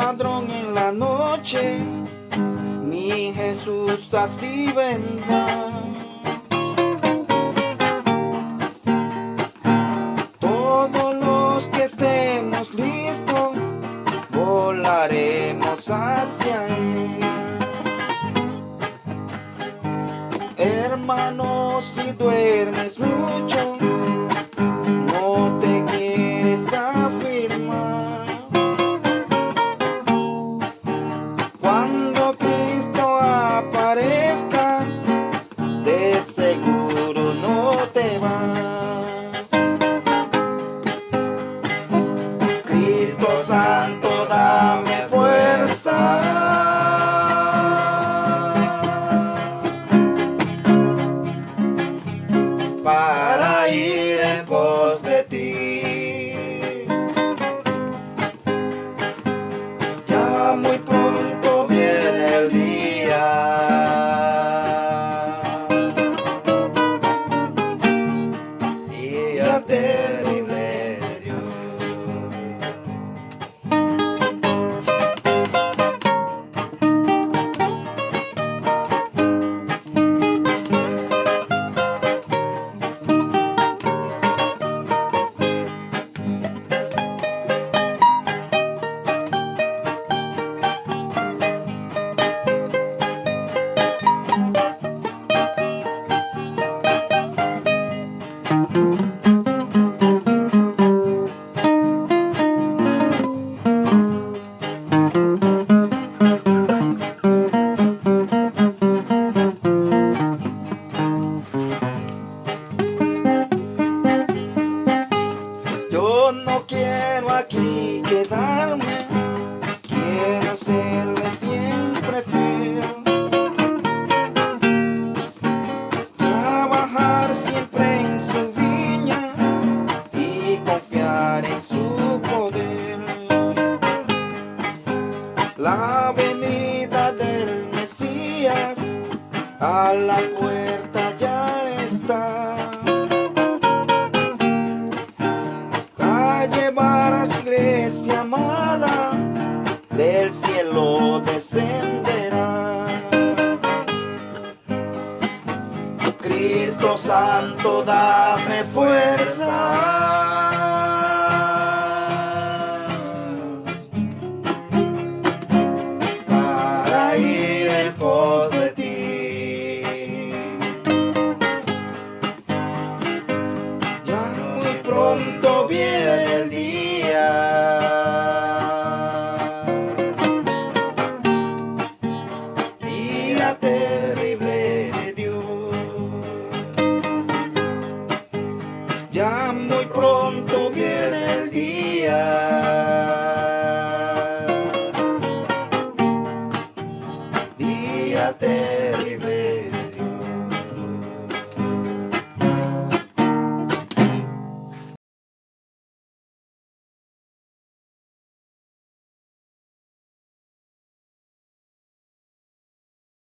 ladrón en la noche, mi Jesús así vendrá. Todos los que estemos listos, volaremos hacia Él. Hermano, si duermes mucho, no te quieres afirmar. Cuando Cristo aparezca, de seguro no te vas. Cristo Santo, dame fuerza para ir en pos de ti. Ya muy pronto viene el día, día terrible de Dios. Yo no quiero aquí quedarme, quiero serle siempre fiel. Trabajar siempre en su viña y confiar en su poder. La venida del Mesías a la puerta ya está. A llevar a su iglesia amada, del cielo descenderá. Cristo Santo, dame fuerza para ir en pos de ti. Ya muy pronto viene el día, día terrible de Dios. Ya muy pronto viene el día, día terrible.